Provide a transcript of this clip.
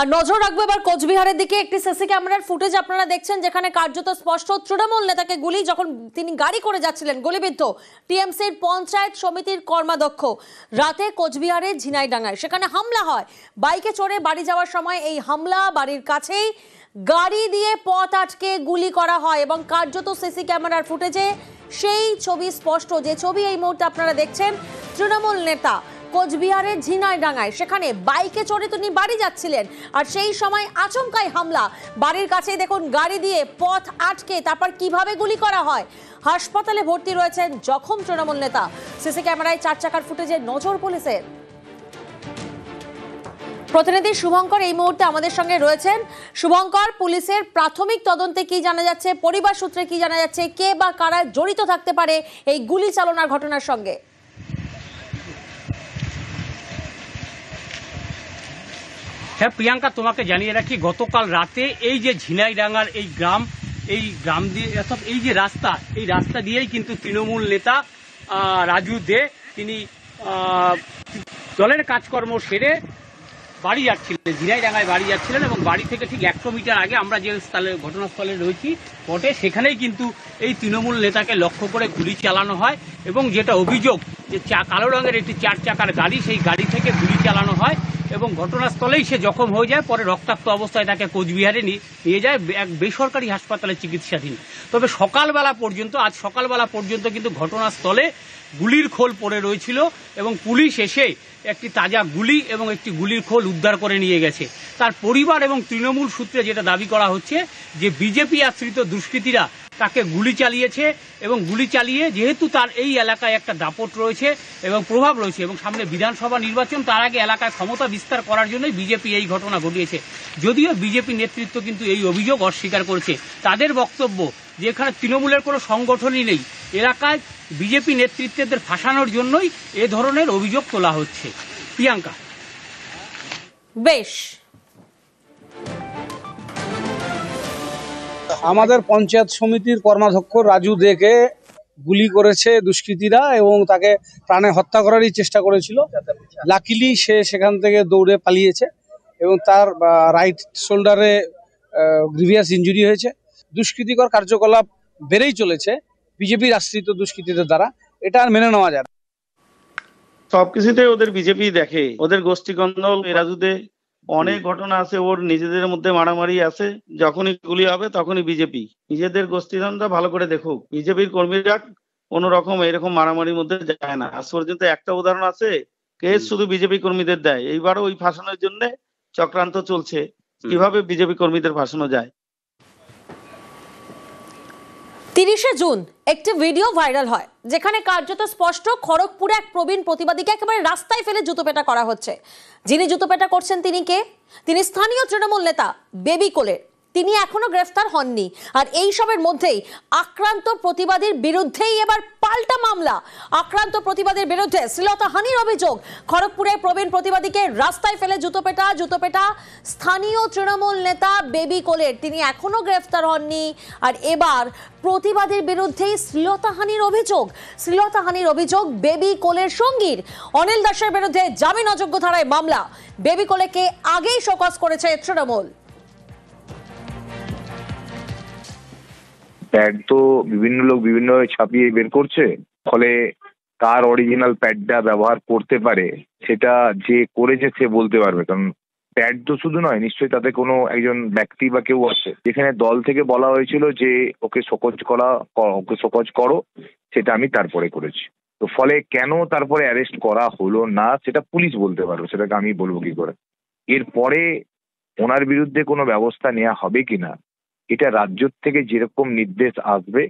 আর নজর রাখবো এবার কোচবিহারের দিকে। একটি সিসি ক্যামেরার ফুটেজ আপনারা দেখছেন, যেখানে কার্যত স্পষ্ট তৃণমূল নেতাকে গুলি, যখন তিনি গাড়ি করে যাচ্ছিলেন গুলিবিদ্ধ টিএমসির পঞ্চায়েত সমিতির কর্মাধ্যক্ষ। রাতে কোচবিহারের ঝিনাইডাঙ্গায় সেখানে হামলা হয়। বাইকে চড়ে বাড়ি যাওয়ার সময় এই হামলা, বাড়ির কাছেই গাড়ি দিয়ে পথ আটকে গুলি করা হয় এবং কার্যত সিসি ক্যামেরার ফুটেজে সেই ছবি স্পষ্ট। যে ছবি এই মুহূর্তে আপনারা দেখছেন, তৃণমূল নেতা কোচবিহারের ঝিনাইডাঙ্গায় সেখানে বাইকে চড়ে তিনি বাড়ি যাচ্ছিলেন, আর সেই সময় আচমকাই হামলা। বাড়ির কাছেই দেখুন গাড়ি দিয়ে পথ আটকে তারপর কিভাবে গুলি করা হয়। হাসপাতালে ভর্তি রয়েছেন জখম তৃণমূল নেতা। সিসি ক্যামেরায় 4 চাকার ফুটেজে নজর পুলিশের। প্রতিনিধি শুভঙ্কর এই মুহূর্তে আমাদের সঙ্গে রয়েছেন। শুভঙ্কর, পুলিশের প্রাথমিক তদন্তে কি জানা যাচ্ছে, পরিবার সূত্রে কি জানা যাচ্ছে, কে বা কারা জড়িত থাকতে পারে এই গুলি চালনার ঘটনার সঙ্গে? হ্যাঁ প্রিয়াঙ্কা, তোমাকে জানিয়ে রাখি, গতকাল রাতে এই যে ঝিনাইডাঙ্গার এই গ্রাম দিয়ে এই যে রাস্তা দিয়েই কিন্তু তৃণমূল নেতা রাজু দে তিনি দলের কাজকর্ম সেরে বাড়ি যাচ্ছিলেন, ঝিনাইডাঙ্গায় বাড়ি যাচ্ছিলেন এবং বাড়ি থেকে ঠিক 100 মিটার আগে আমরা যে ঘটনাস্থলে রয়েছি পটে, সেখানেই কিন্তু এই তৃণমূল নেতাকে লক্ষ্য করে গুলি চালানো হয় এবং যেটা অভিযোগ যে কালো রঙের একটি 4 চাকার গাড়ি, সেই গাড়ি থেকে গুলি চালানো হয় এবং ঘটনাস্থলেই সে জখম হয়ে যায়। পরে রক্তাক্ত অবস্থায় তাকে কোচবিহারে নিয়ে যায় এক বেসরকারি হাসপাতালে চিকিৎসাধীন। তবে আজ সকালবেলা পর্যন্ত কিন্তু ঘটনাস্থলে গুলির খোল পড়ে রয়েছিল এবং পুলিশ এসে একটি তাজা গুলি এবং একটি গুলির খোল উদ্ধার করে নিয়ে গেছে। তার পরিবার এবং তৃণমূল সূত্রে যেটা দাবি করা হচ্ছে যে বিজেপি আশ্রিত দুষ্কৃতীরা তাকে গুলি চালিয়েছে এবং গুলি চালিয়ে, যেহেতু তার এই এলাকায় একটা দাপট রয়েছে এবং প্রভাব রয়েছে এবং সামনে বিধানসভা নির্বাচন, তার আগে এলাকায় ক্ষমতা বিস্তার করার জন্যই বিজেপি এই ঘটনা ঘটিয়েছে। যদিও বিজেপি নেতৃত্ব কিন্তু এই অভিযোগ অস্বীকার করেছে। তাদের বক্তব্য যে এখানে তৃণমূলের কোনো সংগঠনই নেই, এলাকায় বিজেপি নেতৃত্বদের ফাঁসানোর জন্যই এ ধরনের অভিযোগ তোলা হচ্ছে। প্রিয়াঙ্কা, বেশ, আমাদের পঞ্চায়েত সমিতির কর্মাধ্যক্ষ রাজু দেকে গুলি করেছে দুষ্কৃতীরা এবং তাকে প্রাণে হত্যা করারই চেষ্টা করেছিল। লাকিলি সে সেখান থেকে দৌড়ে পালিয়েছে এবং তার রাইট শোল্ডারে গ্রিভিয়াস ইনজুরি হয়েছে। দুষ্কৃতিকর কার্যকলাপ বেড়েই চলেছে বিজেপির আশ্রিত দুষ্কৃতীদের দ্বারা, এটা আর মেনে নেওয়া যায় না। সবকিছুতে ওদের বিজেপি দেখে, ওদের গোষ্ঠী কন্দল। রাজুদে অনেক ঘটনা আছে, ওর নিজেদের মধ্যে মারামারি আছে, যখনই গুলি হবে তখনই বিজেপি নিজেদের গোষ্ঠীদ্বন্দ্ব ভালো করে দেখুক। বিজেপির কর্মীরা কোন রকম এরকম মারামারির মধ্যে যায় না। আজ পর্যন্ত একটা উদাহরণ আছে, কেস শুধু বিজেপি কর্মীদের দেয়। এইবারও ওই ফাঁসানোর জন্য চক্রান্ত চলছে, কিভাবে বিজেপি কর্মীদের ফাঁসানো যায়। 30শে জুন একটি ভিডিও ভাইরাল হয়, যেখানে কার্যত স্পষ্ট খড়গপুরে এক প্রবীণ প্রতিবাদীকে একেবারে রাস্তায় ফেলে জুতোপেটা করা হচ্ছে। যিনি জুতোপেটা করছেন তিনি কে? তিনি স্থানীয় তৃণমূল নেতা বেবি কোলের। তিনি এখনো গ্রেফতার হননি। আর এই সবের মধ্যেই আক্রান্ত প্রতিবাদীর বিরুদ্ধেই এবার পাল্টা মামলা। আক্রান্ত প্রতিবাদীর বিরুদ্ধে শ্লীলতাহানির অভিযোগ। খড়গপুরে প্রবীণ প্রতিবাদীকে রাস্তায় ফেলে জুতোপেটা স্থানীয় তৃণমূল নেতা বেবি কোলের। তিনি এখনো গ্রেফতার হননি। আর এবার প্রতিবাদীর বিরুদ্ধেই শ্লীলতাহানির অভিযোগ বেবি কোলের সঙ্গীর। অনিল দাসের বিরুদ্ধে জামিন অযোগ্য ধারায় মামলা। বেবি কোলেকে আগেই শোকজ করেছে তৃণমূল। প্যাড তো বিভিন্ন লোক বিভিন্নভাবে ছাপিয়ে বের করছে, ফলে কার অরিজিনাল প্যাডটা ব্যবহার করতে পারে সেটা যে করেছে সে বলতে পারবে। কারণ প্যাড তো শুধু নয়, নিশ্চয়ই তাতে কোনো একজন ব্যক্তি বা কেউ আছে। যেখানে দল থেকে বলা হয়েছিল যে ওকে শোকজ করো, সেটা আমি তারপরে করেছি। তো ফলে কেন তারপরে অ্যারেস্ট করা হলো না সেটা পুলিশ বলতে পারবে, সেটাকে আমি বলবো কি করে। এরপরে ওনার বিরুদ্ধে কোনো ব্যবস্থা নেওয়া হবে কিনা, এটা রাজ্য থেকে যেরকম নির্দেশ আসবে